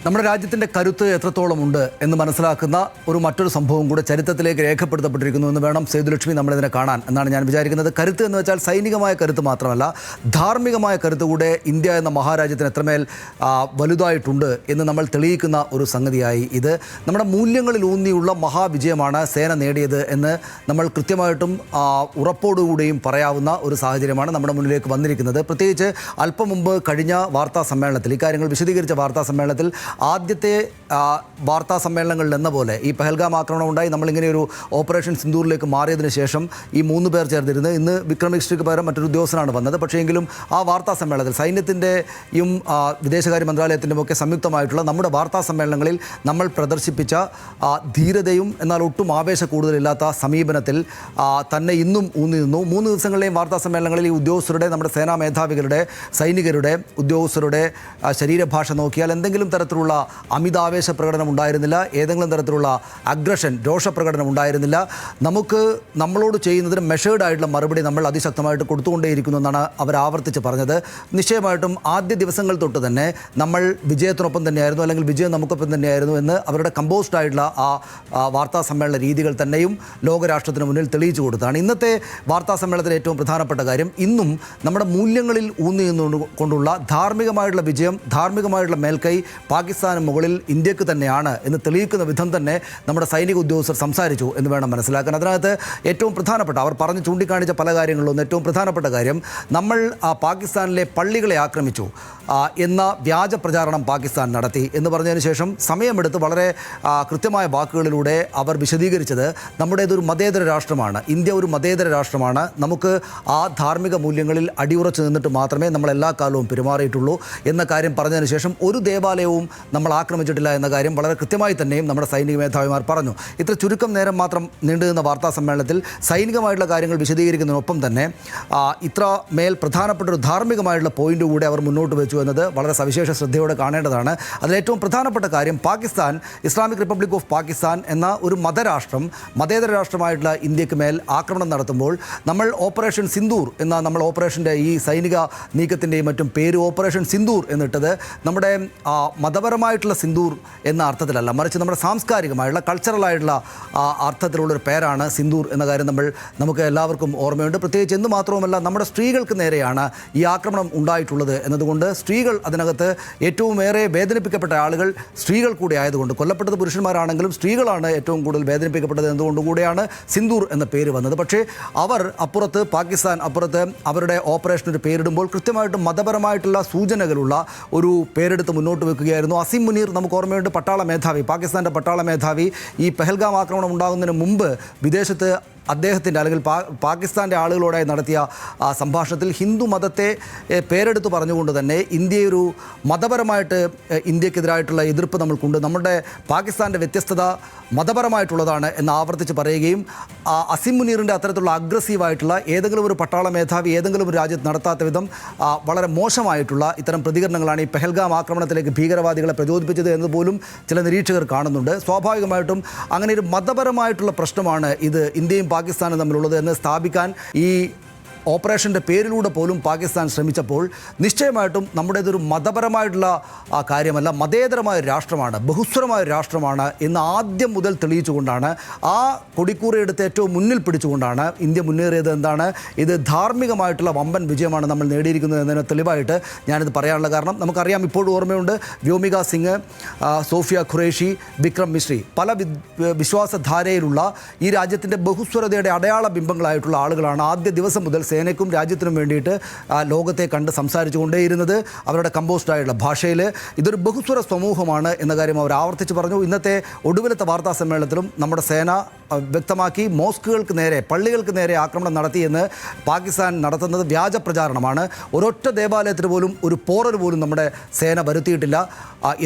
നമ്മുടെ രാജ്യത്തിൻ്റെ കരുത്ത് എത്രത്തോളമുണ്ട് എന്ന് മനസ്സിലാക്കുന്ന മറ്റൊരു സംഭവം കൂടെ ചരിത്രത്തിലേക്ക് രേഖപ്പെടുത്തപ്പെട്ടിരിക്കുന്നു എന്ന് വേണം സേതുലക്ഷ്മി നമ്മളിതിനെ കാണാൻ എന്നാണ് ഞാൻ വിചാരിക്കുന്നത്. കരുത്ത് എന്ന് വെച്ചാൽ സൈനികമായ കരുത്ത് മാത്രമല്ല, ധാർമ്മികമായ കരുത്ത് കൂടെ ഇന്ത്യ എന്ന മഹാരാജ്യത്തിന് എത്രമേൽ വലുതായിട്ടുണ്ട് എന്ന് നമ്മൾ തെളിയിക്കുന്ന ഒരു സംഗതിയായി ഇത്. നമ്മുടെ മൂല്യങ്ങളിൽ ഊന്നിയുള്ള മഹാവിജയമാണ് സേന നേടിയത് എന്ന് നമ്മൾ കൃത്യമായിട്ടും ഉറപ്പോടുകൂടിയും പറയാവുന്ന ഒരു സാഹചര്യമാണ് നമ്മുടെ മുന്നിലേക്ക് വന്നിരിക്കുന്നത്. പ്രത്യേകിച്ച് അല്പം മുമ്പ് കഴിഞ്ഞ വാർത്താ സമ്മേളനത്തിൽ ഇക്കാര്യങ്ങൾ വിശദീകരിച്ച വാർത്താ സമ്മേളനത്തിൽ ആദ്യത്തെ വാർത്താ സമ്മേളനങ്ങളിൽ എന്ന പോലെ ഈ പഹൽഗാം ആക്രമണം ഉണ്ടായി നമ്മളിങ്ങനെ ഒരു ഓപ്പറേഷൻ സിന്ദൂറിലേക്ക് മാറിയതിനു ശേഷം ഈ 3 പേർ ചേർന്നിരുന്ന് ഇന്ന് വിക്രം മിശ്രയ്ക്ക് പകരം മറ്റൊരു ഉദ്യോഗസ്ഥനാണ് വന്നത്. പക്ഷേ എങ്കിലും ആ വാർത്താ സമ്മേളനത്തിൽ സൈന്യത്തിൻ്റെയും വിദേശകാര്യ മന്ത്രാലയത്തിൻ്റെയും ഒക്കെ സംയുക്തമായിട്ടുള്ള നമ്മുടെ വാർത്താ സമ്മേളനങ്ങളിൽ നമ്മൾ പ്രദർശിപ്പിച്ച ധീരതയും എന്നാൽ ഒട്ടും ആവേശ കൂടുതലില്ലാത്ത സമീപനത്തിൽ തന്നെ ഇന്നും ഊന്നി നിന്നു. 3 ദിവസങ്ങളിലെയും വാർത്താ സമ്മേളനങ്ങളിൽ ഈ ഉദ്യോഗസ്ഥരുടെ, നമ്മുടെ സേനാ മേധാവികളുടെ, സൈനികരുടെ, ഉദ്യോഗസ്ഥരുടെ ശരീരഭാഷ നോക്കിയാൽ എന്തെങ്കിലും തരത്തിലുള്ള അമിതാവേശ പ്രകടനം ഉണ്ടായിരുന്നില്ല, ഏതെങ്കിലും തരത്തിലുള്ള അഗ്രഷൻ, രോഷപ്രകടനം ഉണ്ടായിരുന്നില്ല. നമ്മളോട് ചെയ്യുന്നതിന് മെഷേർഡ് ആയിട്ടുള്ള മറുപടി നമ്മൾ അതിശക്തമായിട്ട് കൊടുത്തുകൊണ്ടേയിരിക്കുന്നു എന്നാണ് അവർ ആവർത്തിച്ച് പറഞ്ഞത്. നിശ്ചയമായിട്ടും ആദ്യ ദിവസങ്ങൾ തൊട്ട് തന്നെ നമ്മൾ വിജയത്തിനൊപ്പം തന്നെയായിരുന്നു, അല്ലെങ്കിൽ വിജയം നമുക്കൊപ്പം തന്നെയായിരുന്നു എന്ന് അവരുടെ കമ്പോസ്ഡ് ആയിട്ടുള്ള ആ വാർത്താ സമ്മേളന രീതികൾ തന്നെയും ലോകരാഷ്ട്രത്തിന് മുന്നിൽ തെളിയിച്ചു കൊടുത്താണ്. ഇന്നത്തെ വാർത്താ സമ്മേളനത്തിലെ ഏറ്റവും പ്രധാനപ്പെട്ട കാര്യം ഇന്നും നമ്മുടെ മൂല്യങ്ങളിൽ ഊന്നി നിന്നുകൊണ്ടുള്ള ധാർമ്മികമായിട്ടുള്ള വിജയം, ധാർമ്മികമായിട്ടുള്ള മേൽക്കൈ പാകിസ്ഥാന് മുകളിൽ ഇന്ത്യക്ക് തന്നെയാണ് എന്ന് തെളിയിക്കുന്ന വിധം തന്നെ നമ്മുടെ സൈനിക ഉദ്യോഗസ്ഥർ സംസാരിച്ചു എന്ന് വേണം മനസ്സിലാക്കാൻ. അതിനകത്ത് ഏറ്റവും പ്രധാനപ്പെട്ട അവർ പറഞ്ഞ് ചൂണ്ടിക്കാണിച്ച പല കാര്യങ്ങളിലൊന്നും ഏറ്റവും പ്രധാനപ്പെട്ട കാര്യം, നമ്മൾ പാകിസ്ഥാനിലെ പള്ളികളെ ആക്രമിച്ചു എന്ന വ്യാജ പ്രചാരണം പാകിസ്ഥാൻ നടത്തി എന്ന് പറഞ്ഞതിന് ശേഷം സമയമെടുത്ത് വളരെ കൃത്യമായ വാക്കുകളിലൂടെ അവർ വിശദീകരിച്ചത് നമ്മുടേതൊരു മതേതര രാഷ്ട്രമാണ്, ഇന്ത്യ ഒരു മതേതര രാഷ്ട്രമാണ്, നമുക്ക് ആ ധാർമ്മിക മൂല്യങ്ങളിൽ അടിയുറച്ച് നിന്നിട്ട് മാത്രമേ നമ്മൾ എല്ലാ കാലവും പെരുമാറിയിട്ടുള്ളൂ എന്ന കാര്യം പറഞ്ഞതിന് ശേഷം ഒരു ദേവാലയവും നമ്മൾ ആക്രമിച്ചിട്ടില്ല എന്ന കാര്യം വളരെ കൃത്യമായി തന്നെയും നമ്മുടെ സൈനിക മേധാവിമാർ പറഞ്ഞു. ഇത്ര ചുരുക്കം നേരം മാത്രം നീണ്ടുനിന്ന വാർത്താ സമ്മേളനത്തിൽ സൈനികമായിട്ടുള്ള കാര്യങ്ങൾ വിശദീകരിക്കുന്നതിനൊപ്പം തന്നെ ഇത്ര മേൽ പ്രധാനപ്പെട്ട ഒരു ധാർമ്മികമായിട്ടുള്ള പോയിന്റ് കൂടെ അവർ മുന്നോട്ട് വെച്ചു എന്നത് വളരെ സവിശേഷ ശ്രദ്ധയോടെ കാണേണ്ടതാണ്. അതിലേറ്റവും പ്രധാനപ്പെട്ട കാര്യം, Pakistan, Islamic republic of Pakistan എന്ന ഒരു മതരാഷ്ട്രം, മതേതര രാഷ്ട്രമായിട്ടുള്ള ഇന്ത്യക്ക് മേൽ ആക്രമണം നടത്തുമ്പോൾ നമ്മൾ ഓപ്പറേഷൻ സിന്ദൂർ എന്ന നമ്മൾ ഓപ്പറേഷൻ്റെ ഈ സൈനിക നീക്കത്തിൻ്റെയും മറ്റും പേര് ഓപ്പറേഷൻ സിന്ദൂർ എന്നിട്ടത് നമ്മുടെ മതപരമായിട്ടുള്ള സിന്ദൂർ എന്ന അർത്ഥത്തിലല്ല, മറിച്ച് നമ്മുടെ സാംസ്കാരികമായിട്ടുള്ള കൾച്ചറലായിട്ടുള്ള അർത്ഥത്തിലുള്ളൊരു പേരാണ് സിന്ദൂർ എന്ന കാര്യം നമുക്ക് എല്ലാവർക്കും ഓർമ്മയുണ്ട്. പ്രത്യേകിച്ച് എന്ന് മാത്രവുമല്ല നമ്മുടെ സ്ത്രീകൾക്ക് നേരെയാണ് ഈ ആക്രമണം ഉണ്ടായിട്ടുള്ളത് എന്നതുകൊണ്ട് സ്ത്രീകൾ അതിനകത്ത് ഏറ്റവും ഏറെ വേദനിപ്പിക്കപ്പെട്ട ആളുകൾ സ്ത്രീകൾ കൂടി ആയതുകൊണ്ട്, കൊല്ലപ്പെട്ടത് പുരുഷന്മാരാണെങ്കിലും സ്ത്രീകളാണ് ഏറ്റവും കൂടുതൽ വേദനിപ്പിക്കപ്പെട്ടത് എന്നതുകൊണ്ടുകൂടിയാണ് സിന്ദൂർ എന്ന പേര് വന്നത്. പക്ഷേ അവർ പാകിസ്ഥാൻ അപ്പുറത്ത് അവരുടെ ഓപ്പറേഷനൊരു പേരിടുമ്പോൾ കൃത്യമായിട്ടും മതപരമായിട്ടുള്ള സൂചനകളുള്ള ഒരു പേരെടുത്ത് മുന്നോട്ട് വെക്കുകയായിരുന്നു. അസീം മുനീർ നമുക്ക് ഓർമ്മയുണ്ട്, പട്ടാള മേധാവി, പാകിസ്ഥാൻ്റെ പട്ടാള മേധാവി. ഈ പഹൽഗാം ആക്രമണം ഉണ്ടാകുന്നതിന് മുമ്പ് വിദേശത്ത് അദ്ദേഹത്തിൻ്റെ അല്ലെങ്കിൽ പാകിസ്ഥാൻ്റെ ആളുകളോടായി നടത്തിയ സംഭാഷണത്തിൽ ഹിന്ദു മതത്തെ പേരെടുത്ത് പറഞ്ഞുകൊണ്ട് തന്നെ ഇന്ത്യയൊരു മതപരമായിട്ട് ഇന്ത്യക്കെതിരായിട്ടുള്ള എതിർപ്പ് നമ്മൾക്കുണ്ട്, നമ്മുടെ പാകിസ്ഥാൻ്റെ വ്യത്യസ്തത മതപരമായിട്ടുള്ളതാണ് എന്ന് ആവർത്തിച്ച് പറയുകയും അസീം മുനീറിൻ്റെ അത്തരത്തിലുള്ള അഗ്രസീവായിട്ടുള്ള ഏതെങ്കിലും ഒരു പട്ടാള മേധാവി ഏതെങ്കിലും ഒരു രാജ്യത്ത് നടത്താത്ത വിധം വളരെ മോശമായിട്ടുള്ള ഇത്തരം പ്രതികരണങ്ങളാണ് ഈ പഹൽഗാം ആക്രമണത്തിലേക്ക് ഭീകരവാദികളെ പ്രചോദിപ്പിച്ചത് എന്ന് പോലും ചില നിരീക്ഷകർ കാണുന്നുണ്ട്. സ്വാഭാവികമായിട്ടും അങ്ങനെ ഒരു മതപരമായിട്ടുള്ള പ്രശ്നമാണ് ഇത് ഇന്ത്യയും പാകിസ്ഥാനും തമ്മിലുള്ളത് എന്ന് സ്ഥാപിക്കാൻ ഈ ഓപ്പറേഷൻ്റെ പേരിലൂടെ പോലും പാകിസ്ഥാൻ ശ്രമിച്ചപ്പോൾ നിശ്ചയമായിട്ടും നമ്മുടേതൊരു മതപരമായിട്ടുള്ള കാര്യമല്ല, മതേതരമായ രാഷ്ട്രമാണ്, ബഹുസ്വരമായ രാഷ്ട്രമാണ് എന്ന് ആദ്യം മുതൽ തെളിയിച്ചുകൊണ്ടാണ്, ആ കൊടിക്കൂറ എടുത്ത് ഏറ്റവും മുന്നിൽ പിടിച്ചുകൊണ്ടാണ് ഇന്ത്യ മുന്നേറിയത്. എന്താണ് ഇത് ധാർമ്മികമായിട്ടുള്ള വമ്പൻ വിജയമാണ് നമ്മൾ നേടിയിരിക്കുന്നത് എന്നതിന് തെളിവായിട്ട് ഞാനിത് പറയാനുള്ള കാരണം, നമുക്കറിയാം, ഇപ്പോഴും ഓർമ്മയുണ്ട്, വ്യോമിക സിംഗ്, സോഫിയ ഖുറേഷി, വിക്രം മിശ്രി, പല വിശ്വാസധാരയിലുള്ള ഈ രാജ്യത്തിൻ്റെ ബഹുസ്വരതയുടെ അടയാള ബിംബങ്ങളായിട്ടുള്ള ആളുകളാണ് ആദ്യ ദിവസം മുതൽ സേനയ്ക്കും രാജ്യത്തിനും വേണ്ടിയിട്ട് ലോകത്തെ കണ്ട് സംസാരിച്ചു കൊണ്ടേയിരുന്നത് അവരുടെ കമ്പോസ്ഡായുള്ള ഭാഷയിൽ. ഇതൊരു ബഹുസ്വര സമൂഹമാണ് എന്ന കാര്യം അവർ ആവർത്തിച്ച് പറഞ്ഞു. ഇന്നത്തെ ഒടുവിലത്തെ വാർത്താ സമ്മേളനത്തിലും നമ്മുടെ സേന വ്യക്തമാക്കി, മോസ്കുകൾക്ക് നേരെ, പള്ളികൾക്ക് നേരെ ആക്രമണം നടത്തിയെന്ന് പാകിസ്ഥാൻ നടത്തുന്നത് വ്യാജ പ്രചാരണമാണ്, ഒരൊറ്റ ദേവാലയത്തിന് പോലും ഒരു പോറൽ പോലും നമ്മുടെ സേന വരുത്തിയിട്ടില്ല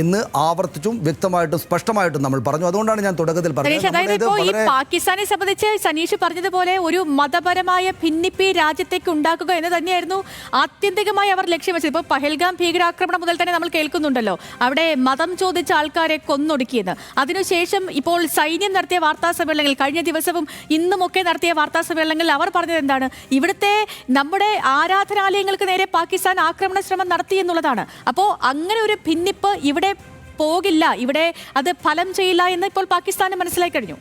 എന്ന് ആവർത്തിച്ചും വ്യക്തമായിട്ടും സ്പഷ്ടമായിട്ടും നമ്മൾ പറഞ്ഞു. അതുകൊണ്ടാണ് ഞാൻ തുടക്കത്തിൽ പറഞ്ഞത് പാകിസ്ഥാനെ സംബന്ധിച്ച് സനീഷ് പറഞ്ഞതുപോലെ ഒരു മതപരമായ ഭിന്നിപ്പ് രാജ്യത്തേക്ക് ഉണ്ടാക്കുക എന്ന് തന്നെയായിരുന്നു ആത്യന്തികമായി അവർ ലക്ഷ്യം വെച്ചത്. ഇപ്പോൾ പഹൽഗാം ഭീകരാക്രമണം മുതൽ തന്നെ നമ്മൾ കേൾക്കുന്നുണ്ടല്ലോ, അവിടെ മതം ചോദിച്ച ആൾക്കാരെ കൊന്നൊടുക്കിയെന്ന്. അതിനുശേഷം ഇപ്പോൾ സൈന്യം നടത്തിയ വാർത്താ സമ്മേളനങ്ങൾ, കഴിഞ്ഞ ദിവസവും ഇന്നുമൊക്കെ നടത്തിയ വാർത്താ സമ്മേളനങ്ങളിൽ അവർ പറഞ്ഞത് എന്താണ്? ഇവിടുത്തെ നമ്മുടെ ആരാധനാലയങ്ങൾക്ക് നേരെ പാകിസ്ഥാൻ ആക്രമണ ശ്രമം നടത്തി എന്നുള്ളതാണ്. അപ്പോൾ അങ്ങനെ ഒരു ഭിന്നിപ്പ് ഇവിടെ പോകില്ല, ഇവിടെ അത് ഫലം ചെയ്യില്ല എന്ന് ഇപ്പോൾ പാകിസ്ഥാന് മനസ്സിലായി കഴിഞ്ഞു.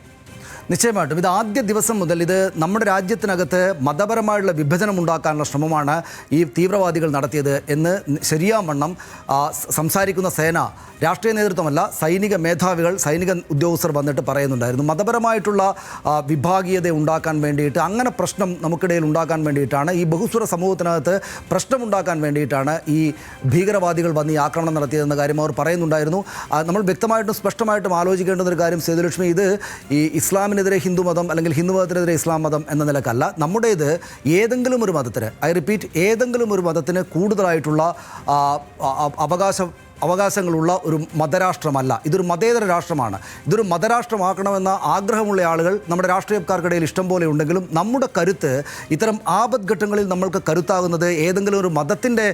നിശ്ചയമായിട്ടും ഇത് ആദ്യ ദിവസം മുതൽ ഇത് നമ്മുടെ രാജ്യത്തിനകത്ത് മതപരമായുള്ള വിഭജനം ഉണ്ടാക്കാനുള്ള ശ്രമമാണ് ഈ തീവ്രവാദികൾ നടത്തിയത് എന്ന് ശരിയാവണ്ണം സംസാരിക്കുന്ന സേന, രാഷ്ട്രീയ നേതൃത്വമല്ല, സൈനിക മേധാവികൾ, സൈനിക ഉദ്യോഗസ്ഥർ വന്നിട്ട് പറയുന്നുണ്ടായിരുന്നു. മതപരമായിട്ടുള്ള വിഭാഗീയത ഉണ്ടാക്കാൻ വേണ്ടിയിട്ട്, അങ്ങനെ പ്രശ്നം നമുക്കിടയിൽ ഉണ്ടാക്കാൻ വേണ്ടിയിട്ടാണ്, ഈ ബഹുസ്വര സമൂഹത്തിനകത്ത് പ്രശ്നമുണ്ടാക്കാൻ വേണ്ടിയിട്ടാണ് ഈ ഭീകരവാദികൾ വന്ന് ഈ ആക്രമണം നടത്തിയതെന്ന കാര്യം അവർ പറയുന്നുണ്ടായിരുന്നു. നമ്മൾ വ്യക്തമായിട്ടും സ്പഷ്ടമായിട്ടും ആലോചിക്കേണ്ടുന്ന ഒരു കാര്യം സേതുലക്ഷ്മി, ഇത് ഈ ഇസ്ലാമിനെതിരെ ഹിന്ദുമതം അല്ലെങ്കിൽ ഹിന്ദുമതത്തിനെതിരെ ഇസ്ലാം മതം എന്ന നിലക്കല്ല. നമ്മുടേത് ഏതെങ്കിലും ഒരു മതത്തിന്, ഐ റിപ്പീറ്റ്, ഏതെങ്കിലും ഒരു മതത്തിന് കൂടുതലായിട്ടുള്ള അവകാശങ്ങളുള്ള ഒരു മതരാഷ്ട്രമല്ല. ഇതൊരു മതേതര രാഷ്ട്രമാണ്. ഇതൊരു മതരാഷ്ട്രമാക്കണമെന്ന ആഗ്രഹമുള്ള ആളുകൾ നമ്മുടെ രാഷ്ട്രീയക്കാർക്കിടയിൽ ഇഷ്ടം പോലെ ഉണ്ടെങ്കിലും നമ്മുടെ കരുത്ത് ഇത്തരം ആപത്ഘട്ടങ്ങളിൽ നമ്മൾക്ക് കരുത്താകുന്നത് ഏതെങ്കിലും ഒരു മതത്തിൻ്റെ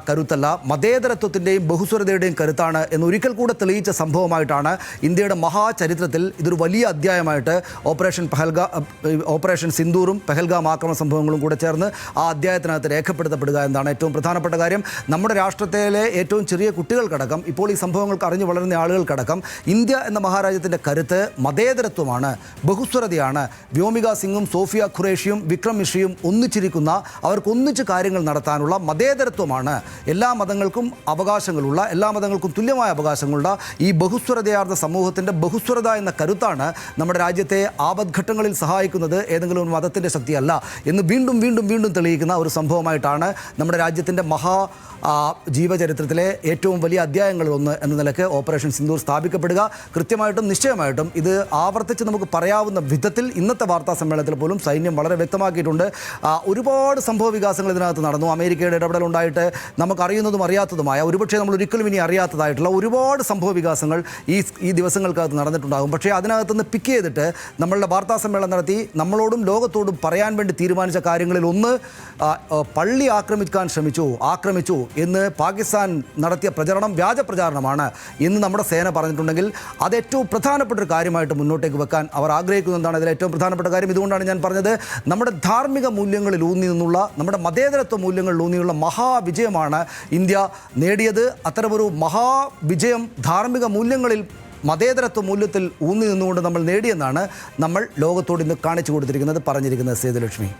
കരുത്തല്ല, മതേതരത്വത്തിൻ്റെയും ബഹുസ്വരതയുടെയും കരുത്താണ് എന്നൊരിക്കൽ കൂടെ തെളിയിച്ച സംഭവമായിട്ടാണ് ഇന്ത്യയുടെ മഹാചരിത്രത്തിൽ ഇതൊരു വലിയ അധ്യായമായിട്ട് ഓപ്പറേഷൻ സിന്ദൂറും പെഹൽഗാം ആക്രമണ സംഭവങ്ങളും കൂടെ ചേർന്ന് ആ അധ്യായത്തിനകത്ത് രേഖപ്പെടുത്തപ്പെടുക എന്നതാണ് ഏറ്റവും പ്രധാനപ്പെട്ട കാര്യം. നമ്മുടെ രാഷ്ട്രത്തിലെ ഏറ്റവും ചെറിയ കുട്ടികൾ ടക്കം ഇപ്പോൾ ഈ സംഭവങ്ങൾക്ക് അറിഞ്ഞു വളരുന്ന ആളുകൾക്കടക്കം ഇന്ത്യ എന്ന മഹാരാജ്യത്തിൻ്റെ കരുത്ത് മതേതരത്വമാണ്, ബഹുസ്വരതയാണ്. വ്യോമിക സിംഗും സോഫിയ ഖുറേഷിയും വിക്രം മിശ്രയും ഒന്നിച്ചിരിക്കുന്ന, അവർക്ക് ഒന്നിച്ച് കാര്യങ്ങൾ നടത്താനുള്ള മതേതരത്വമാണ്. എല്ലാ മതങ്ങൾക്കും അവകാശങ്ങളുള്ള, എല്ലാ മതങ്ങൾക്കും തുല്യമായ അവകാശങ്ങളുള്ള ഈ ബഹുസ്വരതയാർന്ന സമൂഹത്തിൻ്റെ ബഹുസ്വരത എന്ന കരുത്താണ് നമ്മുടെ രാജ്യത്തെ ആപത്ഘട്ടങ്ങളിൽ സഹായിക്കുന്നത്, ഏതെങ്കിലും ഒരു മതത്തിൻ്റെ ശക്തിയല്ല എന്ന് വീണ്ടും വീണ്ടും വീണ്ടും തെളിയിക്കുന്ന ഒരു സംഭവമായിട്ടാണ് നമ്മുടെ രാജ്യത്തിൻ്റെ ജീവചരിത്രത്തിലെ ഏറ്റവും വലിയ അധ്യായങ്ങളിലൊന്ന് എന്ന നിലയ്ക്ക് ഓപ്പറേഷൻ സിന്ദൂർ സ്ഥാപിക്കപ്പെടുക. കൃത്യമായിട്ടും നിശ്ചയമായിട്ടും ഇത് ആവർത്തിച്ച് നമുക്ക് പറയാവുന്ന വിധത്തിൽ ഇന്നത്തെ വാർത്താ സമ്മേളനത്തിൽ പോലും സൈന്യം വളരെ വ്യക്തമാക്കിയിട്ടുണ്ട്. ഒരുപാട് സംഭവ വികാസങ്ങൾ ഇതിനകത്ത് നടന്നു. അമേരിക്കയുടെ ഇടപെടലുണ്ടായിട്ട് നമുക്കറിയുന്നതും അറിയാത്തതുമായ, ഒരുപക്ഷെ നമ്മൾ ഒരിക്കലും ഇനി അറിയാത്തതായിട്ടുള്ള ഒരുപാട് സംഭവ വികാസങ്ങൾ ഈ ദിവസങ്ങൾക്കകത്ത് നടന്നിട്ടുണ്ടാകും. പക്ഷേ അതിനകത്തുനിന്ന് പിക്ക് ചെയ്തിട്ട് നമ്മളുടെ വാർത്താ സമ്മേളനം നടത്തി നമ്മളോടും ലോകത്തോടും പറയാൻ വേണ്ടി തീരുമാനിച്ച കാര്യങ്ങളിൽ ഒന്ന്, പള്ളി ആക്രമിച്ചു എന്ന് പാകിസ്ഥാൻ നടത്തിയ പ്രചരണം വ്യാജ പ്രചാരണമാണ് എന്ന് നമ്മുടെ സേന പറഞ്ഞിട്ടുണ്ടെങ്കിൽ അത് ഏറ്റവും പ്രധാനപ്പെട്ട ഒരു കാര്യമായിട്ട് മുന്നോട്ടേക്ക് വെക്കാൻ അവർ ആഗ്രഹിക്കുന്നതാണ്. അതിൽ ഏറ്റവും പ്രധാനപ്പെട്ട കാര്യം ഇതുകൊണ്ടാണ് ഞാൻ പറഞ്ഞത്, നമ്മുടെ ധാർമ്മിക മൂല്യങ്ങളിൽ ഊന്നി നിന്നുള്ള, നമ്മുടെ മതേതരത്വ മൂല്യങ്ങളിൽ ഊന്നിയുള്ള മഹാവിജയമാണ് ഇന്ത്യ നേടിയത്. അത്തരമൊരു മഹാവിജയം ധാർമ്മിക മൂല്യങ്ങളിൽ, മതേതരത്വ മൂല്യത്തിൽ ഊന്നി നിന്നുകൊണ്ട് നമ്മൾ നേടിയെന്നാണ് നമ്മൾ ലോകത്തോട് ഇന്ന് കാണിച്ചു കൊടുത്തിരിക്കുന്നത്, പറഞ്ഞിരിക്കുന്നത് സേതുലക്ഷ്മി.